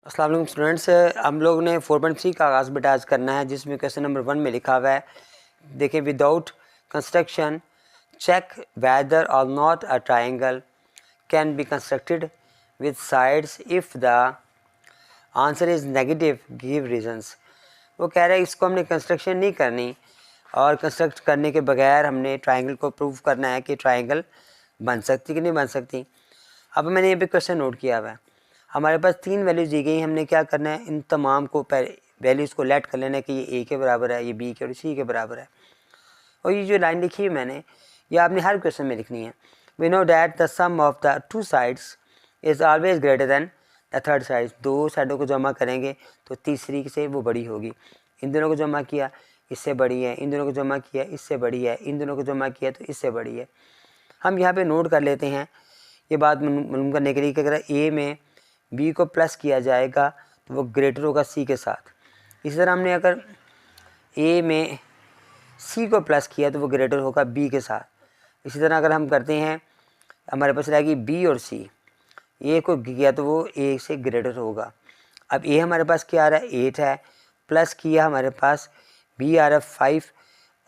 अस्सलाम वालेकुम स्टूडेंट्स, हम लोग ने 4.3 का आगाज़ बेटा आज करना है, जिसमें क्वेश्चन नंबर 1 में लिखा हुआ है। देखिए, विदाउट कंस्ट्रक्शन चेक वेदर और not a triangle can be constructed with sides if the answer is negative give reasons. वो कह रहा है इसको हमने कंस्ट्रक्शन नहीं करनी और कंस्ट्रक्ट करने के बगैर हमने ट्राइंगल को प्रूव करना है कि ट्राइंगल बन सकती कि नहीं बन सकती। अब मैंने ये भी क्वेश्चन नोट किया हुआ है। हमारे पास 3 वैल्यूज़ दी गई, हमने क्या करना है, इन तमाम को वैल्यूज़ को लेट कर लेना है कि ये ए के बराबर है, ये बी के और सी के बराबर है। और ये जो लाइन लिखी है मैंने, ये आपने हर क्वेश्चन में लिखनी है। We know that the sum of the two sides is always greater than the third side. दो साइडों को जमा करेंगे तो तीसरी से वो बड़ी होगी। इन दोनों को जमा किया, इससे बड़ी है। इन दोनों को जमा किया, इससे बड़ी है। इन दोनों को जमा किया तो इससे बड़ी है। हम यहाँ पे नोट कर लेते हैं ये बात मालूम करने के लिए कि अगर ए में बी को प्लस किया जाएगा तो वो ग्रेटर होगा सी के साथ। इसी तरह हमने अगर ए में सी को प्लस किया तो वो ग्रेटर होगा बी के साथ। इसी तरह अगर हम करते हैं, हमारे पास रहेगी बी और सी, ए को किया तो वो ए से ग्रेटर होगा। अब ए हमारे पास क्या आ रहा है, 8 है, प्लस किया हमारे पास बी आ रहा है 5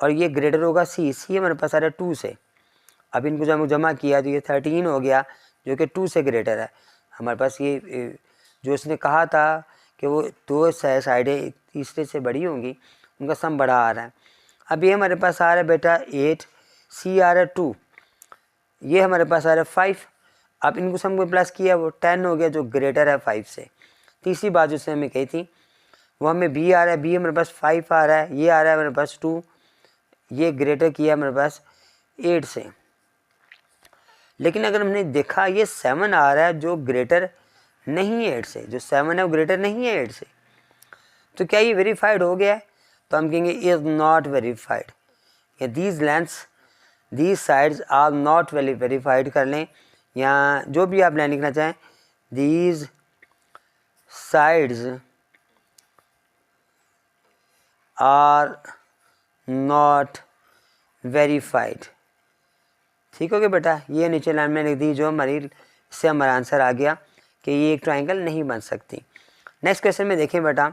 और ये ग्रेटर होगा सी। सी हमारे पास आ रहा है 2 से। अब इनको जब जमा किया तो ये 13 हो गया, जो कि 2 से ग्रेटर है। हमारे पास ये जो इसने कहा था कि वो दो साइडें तीसरे से बड़ी होंगी, उनका सम बड़ा आ रहा है। अब ये हमारे पास आ रहा है बेटा 8, सी आ रहा है 2, ये हमारे पास आ रहा है 5। अब इनको सम को प्लस किया वो 10 हो गया, जो ग्रेटर है 5 से। तीसरी बात जो हमें कही थी वो हमें बी आ रहा है, बी हमारे पास 5 आ रहा है, ये आ रहा है हमारे पास 2, ये ग्रेटर किया हमारे पास 8 से। लेकिन अगर हमने देखा ये 7 आ रहा है जो ग्रेटर नहीं है 8 से, जो 7 है वो ग्रेटर नहीं है 8 से, तो क्या ये वेरीफाइड हो गया है? तो हम कहेंगे इज़ नॉट वेरीफाइड, या these lengths these sides are not verified कर लें, या जो भी आप लाइन लिखना चाहें, these sides are not verified. ठीक हो गया बेटा, ये नीचे लाइन में लिख दी जो हमारी, इससे हमारा आंसर आ गया कि ये एक ट्राइंगल नहीं बन सकती। नेक्स्ट क्वेश्चन में देखें बेटा,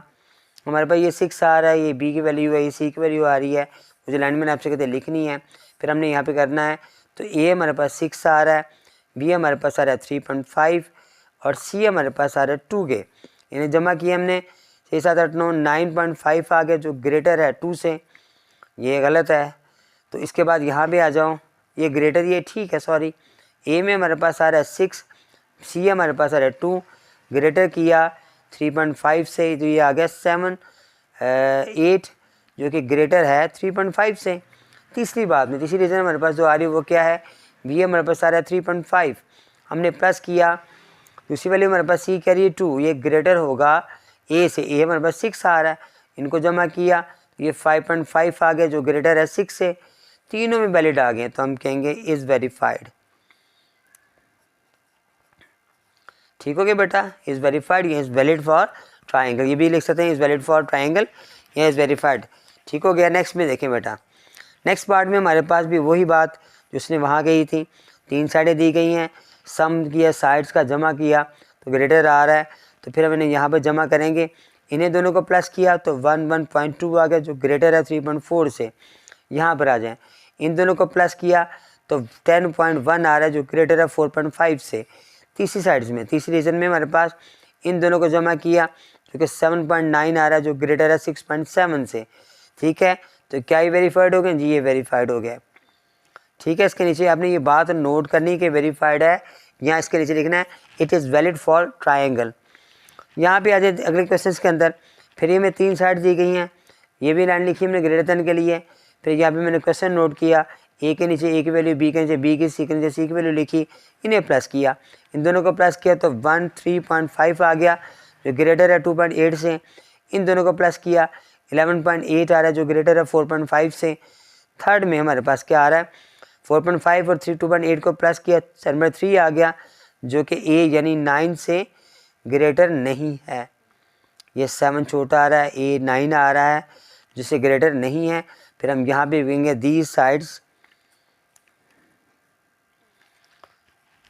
हमारे पास ये 6 आ रहा है, ये बी की वैल्यू है, ये सी की वैल्यू आ रही है, मुझे लाइन में आपसे कहते लिखनी है। फिर हमने यहाँ पे करना है, तो ए हमारे पास 6 आ रहा है, बी हमारे पास आ रहा है 3.5 और सी हमारे पास आ रहा है 2 के। इन्हें जमा किए हमने, 6 7 8 9 9.5 आ गया, जो ग्रेटर है 2 से। ये गलत है, तो इसके बाद यहाँ पे आ जाओ, ये ग्रेटर, ये ठीक है, सॉरी। ए में हमारे पास आ रहा है 6, सी हमारे पास आ रहा है 2, ग्रेटर किया 3.5 से तो ये आ गया 7 8, जो कि ग्रेटर है 3.5 से। तीसरी बात में तीसरी रीज़न हमारे पास जो आ रही है वो क्या है, बी हमारे पास आ रहा है 3.5, हमने प्लस किया, दूसरी वैल्यू हमारे पास सी कह रही है 2, ये ग्रेटर होगा ए से। ए हमारे पास 6 आ रहा है, इनको जमा किया तो ये 5.5 आ गया, जो ग्रेटर है 6 से। तीनों में वैलिड आ गए, तो हम कहेंगे इज़ वेरीफाइड। ठीक हो गया बेटा, इज़ वेरीफाइड, ये इज़ वैलिड फॉर ट्राइंगल, ये भी लिख सकते हैं इज़ वैलिड फॉर ट्राइंगल, ये इज़ वेरीफाइड। ठीक हो गया। नेक्स्ट में देखें बेटा, नेक्स्ट पार्ट में हमारे पास भी वही बात जो उसने वहाँ कही थी, 3 साइडें दी गई हैं, सम किया, साइड्स का जमा किया तो ग्रेटर आ रहा है, तो फिर हम इन्हें यहाँ पर जमा करेंगे, इन्हें दोनों को प्लस किया तो 1.2 आ गया, जो ग्रेटर है 3.4 से। यहाँ पर आ जाएँ, इन दोनों को प्लस किया तो 10.1 आ रहा है, जो ग्रेटर है 4.5 से। तीसरी साइड्स में, तीसरी रीजन में हमारे पास इन दोनों को जमा किया जो कि 7.9 आ रहा है, जो ग्रेटर है 6.7 से। ठीक है, तो क्या ये वेरीफाइड हो गया जी, ये वेरीफाइड हो गया। ठीक है, इसके नीचे आपने ये बात नोट करनी कि वेरीफाइड है, यहाँ इसके नीचे लिखना है it is valid for triangle. यहाँ पे आ जाए अगले क्वेश्चन के अंदर, फिर ये में 3 साइड दी गई हैं, ये भी लाइन लिखी हमने ग्रेटर देन के लिए। फिर यहाँ पे मैंने क्वेश्चन नोट किया, ए के नीचे ए की वैल्यू, बी के नीचे बी की, सी के नीचे सी की वैल्यू लिखी, इन्हें प्लस किया, इन दोनों को प्लस किया तो 13.5 आ गया, जो ग्रेटर है 2.8 से। इन दोनों को प्लस किया 11.8 आ रहा है, जो ग्रेटर है 4.5 से। थर्ड में हमारे पास क्या आ रहा है, 4.5 और 2.8 को प्लस किया, नंबर 3 आ गया, जो कि ए यानी 9 से ग्रेटर नहीं है। ये 7 छोटा आ रहा है, ए 9 आ रहा है, जिससे ग्रेटर नहीं है। फिर हम यहाँ पे लिखेंगे these sides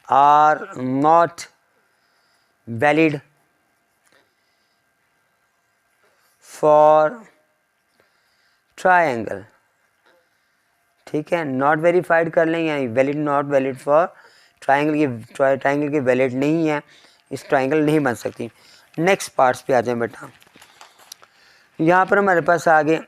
are not valid for triangle, ठीक है, नॉट वेरीफाइड कर लें, यानी valid not valid for triangle की वैलिड नहीं है, इस ट्रायंगल नहीं बन सकती। नेक्स्ट पार्ट्स पे आ जाएं बेटा। यहाँ पर हमारे पास आगे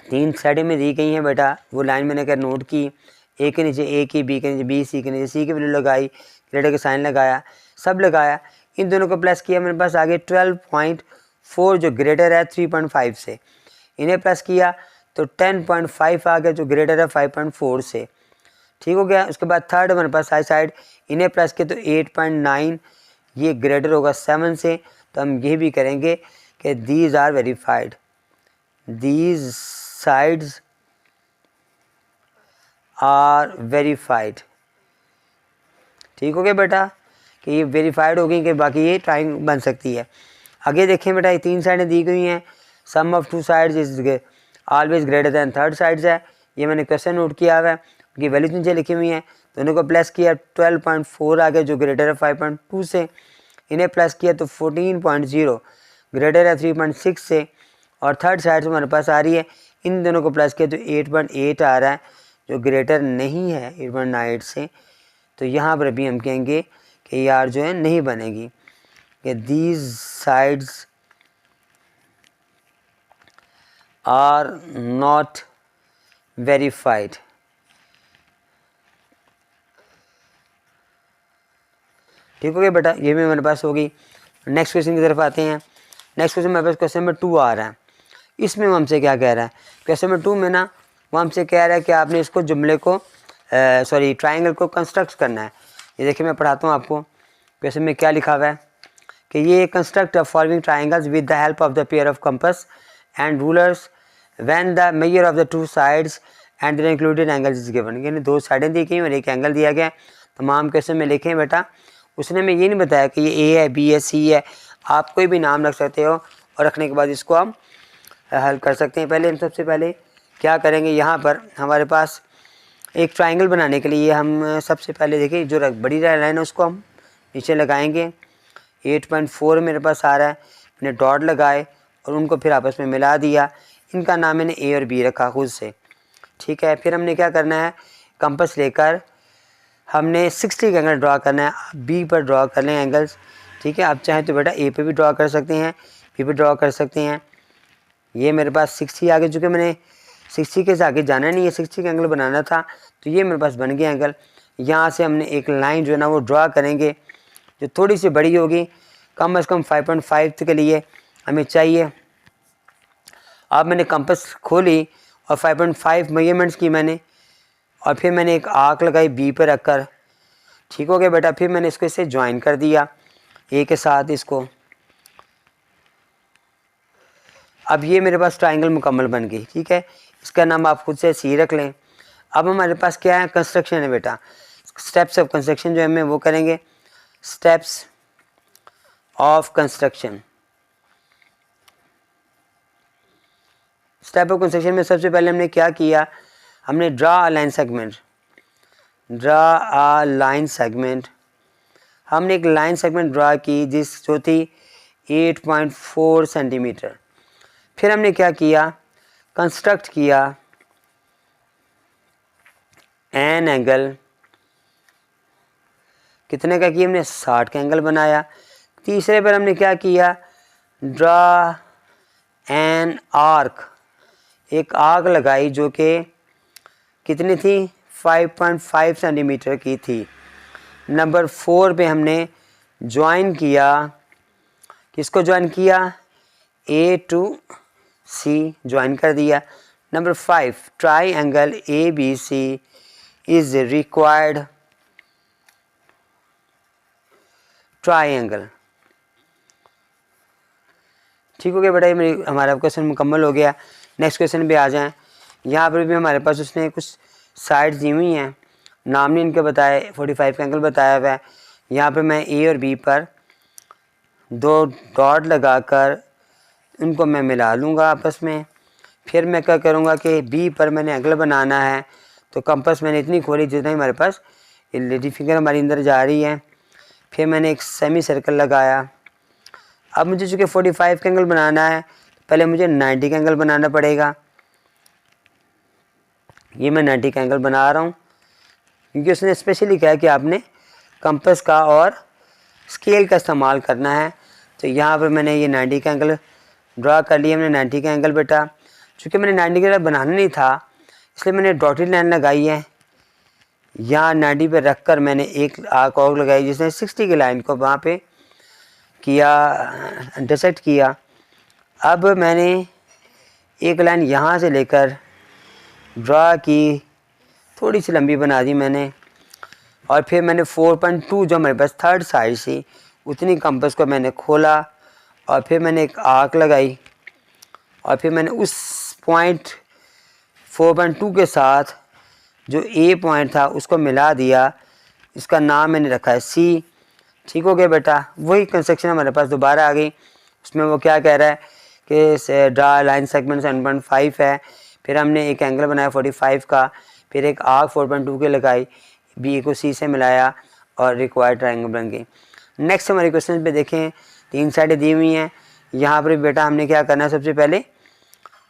3 साइडें में दी गई हैं बेटा, वो लाइन मैंने कर नोट की, ए के नीचे ए की, बी के नीचे बी, सी के नीचे सी की वैल्यू लगाई, ग्रेटर के साइन लगाया, सब लगाया, इन दोनों को प्लस किया, मेरे पास आगे 12.4 जो ग्रेटर है 3.5 से, इन्हें प्लस किया तो 10.5 आ गया जो ग्रेटर है 5.4 से, ठीक हो गया। उसके बाद थर्ड हमारे पास साइड, इन्हें प्लस किया तो 8.9, ये ग्रेटर होगा 7 से, तो हम ये भी करेंगे कि these are verified, these sides are verified, ठीक हो गया बेटा, कि ये वेरीफाइड हो गई कि बाकी ये ट्राइंगल बन सकती है। आगे देखें बेटा, ये 3 साइडें दी गई हैं, sum of 2 sides is always greater than third sides है, ये मैंने क्वेश्चन नोट किया हुआ है, उनकी वैल्यूज नीचे लिखी हुई हैं, दोनों को प्लस किया 12.4 आ गया जो ग्रेटर है 5.2 से, इन्हें प्लस किया तो 14.0 ग्रेटर है 3.6 से, और थर्ड साइड से हमारे पास आ रही है, इन दोनों को प्लस किया तो 8.8 आ रहा है जो ग्रेटर नहीं है 8.9 से, तो यहाँ पर अभी हम कहेंगे कि यार जो है नहीं बनेगी, कि these sides are not verified. ठीक हो गया बेटा, ये भी हमारे पास होगी। नेक्स्ट क्वेश्चन की तरफ आते हैं। नेक्स्ट क्वेश्चन मेरे पास क्वेश्चन नंबर 2 आ रहा है, इसमें वो हमसे क्या कह रहा है, क्वेश्चन नंबर 2 में ना वो हमसे कह रहा है कि आपने इसको जुमले को ट्राइंगल को कंस्ट्रक्ट करना है। ये देखिए मैं पढ़ाता हूँ आपको, क्वेश्चन में क्या लिखा हुआ है कि ये construct following triangles with the help of the pair of compass and rulers when the measure of the 2 sides and the included angles is given, यानी 2 साइडें दी गई और एक एंगल दिया गया। तमाम क्वेश्चन में लिखे हैं बेटा, उसने हमें ये नहीं बताया कि ये ए है, बी है, सी है, आप कोई भी नाम रख सकते हो और रखने के बाद इसको हम हल कर सकते हैं। पहले हम सबसे पहले क्या करेंगे, यहाँ पर हमारे पास एक ट्राइंगल बनाने के लिए हम सबसे पहले देखिए जो बड़ी लाइन है उसको हम नीचे लगाएंगे। 8.4 मेरे पास आ रहा है, मैंने डॉट लगाए और उनको फिर आपस में मिला दिया, इनका नाम मैंने ए और बी रखा खुद से, ठीक है। फिर हमने क्या करना है, कंपास लेकर हमने 60 का एंगल ड्रा करना है, आप बी पर ड्रा कर लें एंगल्स, ठीक है। आप चाहें तो बेटा ए पे भी ड्रा कर सकते हैं, बी पे ड्रा कर सकते हैं। ये मेरे पास 60 आगे, चूँकि मैंने 60 के से आगे जाना नहीं है, 60 का एंगल बनाना था, तो ये मेरे पास बन गया एंगल। यहाँ से हमने एक लाइन जो है ना वो ड्रा करेंगे जो थोड़ी सी बड़ी होगी, कम से कम 5.5 के लिए हमें चाहिए। अब मैंने कंपास खोली और 5.5 मेजरमेंट्स की मैंने, और फिर मैंने एक आर्क लगाई बी पर रखकर, ठीक हो गया बेटा। फिर मैंने इसको इससे ज्वाइन कर दिया ए के साथ इसको, अब ये मेरे पास ट्राइंगल मुकम्मल बन गई, ठीक है। इसका नाम आप खुद से सी रख लें। अब हमारे पास क्या है, कंस्ट्रक्शन है बेटा, स्टेप्स ऑफ कंस्ट्रक्शन जो है हमें वो करेंगे, steps of construction. Step of construction में सबसे पहले हमने क्या किया, हमने draw a line segment, draw a line segment, हमने एक लाइन सेगमेंट ड्रा की जो थी 8.4 सेंटीमीटर। फिर हमने क्या किया, कंस्ट्रक्ट किया एन एंगल, कितने का किया हमने, 60 का एंगल बनाया। तीसरे पर हमने क्या किया, ड्रा एन आर्क, एक आर्क लगाई जो कि कितनी थी, 5.5 सेंटीमीटर की थी। नंबर 4 पे हमने ज्वाइन किया, किसको ज्वाइन किया, ए टू सी ज्वाइन कर दिया। Number 5 triangle A B C is required triangle, ठीक हो गया बेटा। ये हमारा क्वेश्चन मुकम्मल हो गया। नेक्स्ट क्वेश्चन पे आ जाएं। यहाँ पर भी हमारे पास उसने कुछ साइड्स दी हुई हैं, नाम नहीं इनके बताए, 45 का एंगल बताया हुआ है। यहाँ पे मैं ए और बी पर 2 डॉट लगाकर उनको मैं मिला लूँगा आपस में। फिर मैं क्या करूँगा कि बी पर मैंने एंगल बनाना है, तो कंपास मैंने इतनी खोली जितना हमारे पास लेडी फिंगर हमारी अंदर जा रही है। फिर मैंने एक सेमी सर्कल लगाया। अब मुझे चूँकि 45 का एंगल बनाना है, पहले मुझे 90 का एंगल बनाना पड़ेगा। ये मैं 90 का एंगल बना रहा हूँ क्योंकि उसने स्पेशली कहा है कि आपने कंपास का और स्केल का इस्तेमाल करना है। तो यहाँ पर मैंने ये 90 का एंगल ड्रा कर लिया। मैंने 90 का एंगल बेटा, चूँकि मैंने 90 का एंगल बनाना नहीं था इसलिए मैंने डॉटेड लाइन लगाई है। यहाँ 90 पे रख कर मैंने एक आर्क और लगाई जिसने 60 की लाइन को वहाँ पे किया, इंटरसेक्ट किया। अब मैंने एक लाइन यहाँ से लेकर ड्रा की, थोड़ी सी लंबी बना दी मैंने, और फिर मैंने 4.2 जो मेरे पास थर्ड साइड से उतनी कंपास को मैंने खोला और फिर मैंने एक आर्क लगाई और फिर मैंने उस पॉइंट 4.2 के साथ जो ए पॉइंट था उसको मिला दिया। इसका नाम मैंने रखा है सी। ठीक हो गया बेटा। वही कंस्ट्रक्शन हमारे पास दोबारा आ गई। उसमें वो क्या कह रहा है कि ड्रा लाइन सेगमेंट 7.5 है। फिर हमने एक एंगल बनाया 45 का, फिर एक आर्क 4.2 के लगाई, बी को सी से मिलाया और रिक्वायर्ड ट्रायंगल बन गई। नेक्स्ट हमारे क्वेश्चन पे देखें, 3 साइडें दी हुई हैं। यहाँ पर बेटा हमने क्या करना है, सबसे पहले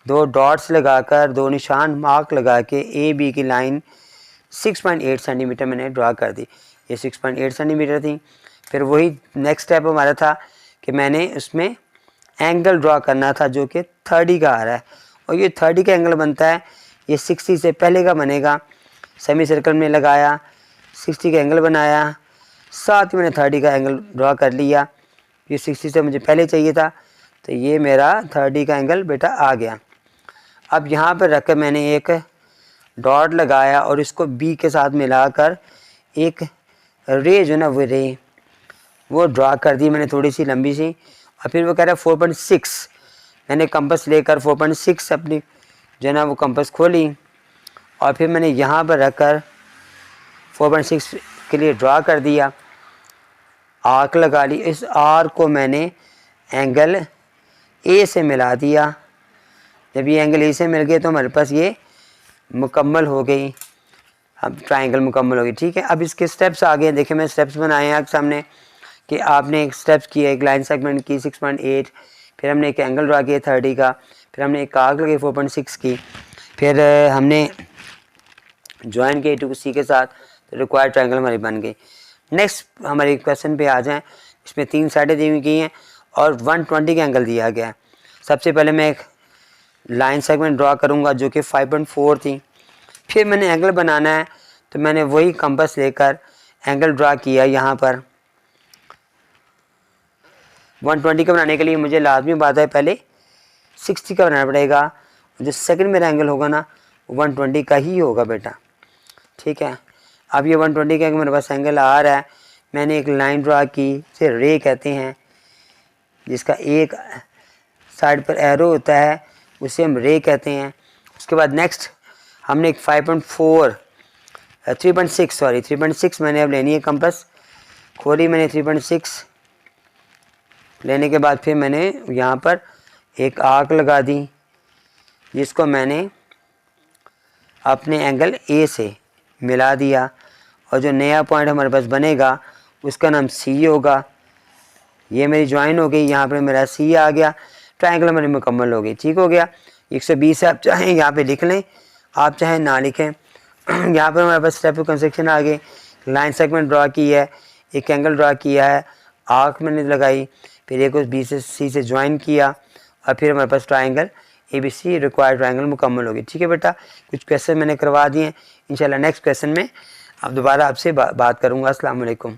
2 डॉट्स लगाकर 2 निशान मार्क लगा के ए बी की लाइन 6.8 सेंटीमीटर मैंने ड्रा कर दी। ये 6.8 सेंटीमीटर थी। फिर वही नेक्स्ट स्टेप हमारा था कि मैंने उसमें एंगल ड्रा करना था जो कि 30 का आ रहा है, और ये 30 का एंगल बनता है, ये 60 से पहले का बनेगा। सेमी सर्कल में लगाया, 60 का एंगल बनाया, साथ ही मैंने 30 का एंगल ड्रा कर लिया। ये 60 से मुझे पहले चाहिए था, तो ये मेरा 30 का एंगल बेटा आ गया। अब यहाँ पर रख कर मैंने एक डॉट लगाया और इसको बी के साथ मिलाकर एक रे जो ना वो ड्रा कर दी मैंने, थोड़ी सी लंबी सी। और फिर वो कह रहा है 4.6, मैंने कंपास लेकर 4.6 अपनी जो है ना वो कंपास खोली और फिर मैंने यहाँ पर रख कर 4.6 के लिए ड्रा कर दिया, आर्क लगा ली। इस आर्क को मैंने एंगल ए से मिला दिया। जब ये एंगल ए से मिल गए तो हमारे पास ये मुकम्मल हो गई, अब ट्रायंगल मुकम्मल हो गई। ठीक है, अब इसके स्टेप्स आ गए। देखिए मैं स्टेप्स बनाए हैं आपके सामने कि आपने एक स्टेप्स किया, एक लाइन सेगमेंट की 6.8, फिर हमने एक एंगल ड्रा किया 30 का, फिर हमने एक आर्क लगाई 4.6 की, फिर हमने ज्वाइन किया टू सी के साथ, तो रिक्वायर्ड ट्रायंगल हमारी बन गई। नेक्स्ट हमारे क्वेश्चन पे आ जाएं। इसमें 3 साइडें दी हुई की हैं और 120 का एंगल दिया गया है। सबसे पहले मैं एक लाइन सेगमेंट ड्रा करूंगा जो कि 5.4 थी। फिर मैंने एंगल बनाना है तो मैंने वही कंपास लेकर एंगल ड्रा किया। यहाँ पर 120 का बनाने के लिए मुझे लाजमी बात है पहले 60 का बनाना पड़ेगा। जो सेकंड मेरा एंगल होगा ना 120 का ही होगा बेटा। ठीक है, अब ये 120 का मेरे पास एंगल आ रहा है। मैंने एक लाइन ड्रा की, इसे रे कहते हैं, जिसका एक साइड पर एरो होता है, उसे हम रे कहते हैं। उसके बाद नेक्स्ट हमने एक 3.6 मैंने अब लेनी है कंपास, खोली मैंने 3.6 लेने के बाद फिर मैंने यहाँ पर एक आर्क लगा दी जिसको मैंने अपने एंगल ए से मिला दिया, और जो नया पॉइंट हमारे पास बनेगा उसका नाम सी होगा। ये मेरी ज्वाइन हो गई, यहाँ पर मेरा सी आ गया, ट्रायंगल हमारी मुकम्मल हो गई। ठीक हो गया। 120 आप चाहें यहाँ पे लिख लें, आप चाहें ना लिखें। यहाँ पर हमारे पास स्टेप ऑफ कंस्ट्रक्शन आ गई। लाइन सेगमेंट ड्रा की है, एक एंगल ड्रा किया है, आर्क मैंने लगाई, फिर एक उस बी से सी से ज्वाइन किया, और फिर हमारे पास ट्रायंगल ABC रिक्वायर्ड ट्रायंगल मुकम्मल होगी। ठीक है बेटा, कुछ क्वेश्चन मैंने करवा दिए। इंशाल्लाह नेक्स्ट क्वेश्चन में अब दोबारा आपसे बात करूँगा। अस्सलाम वालेकुम।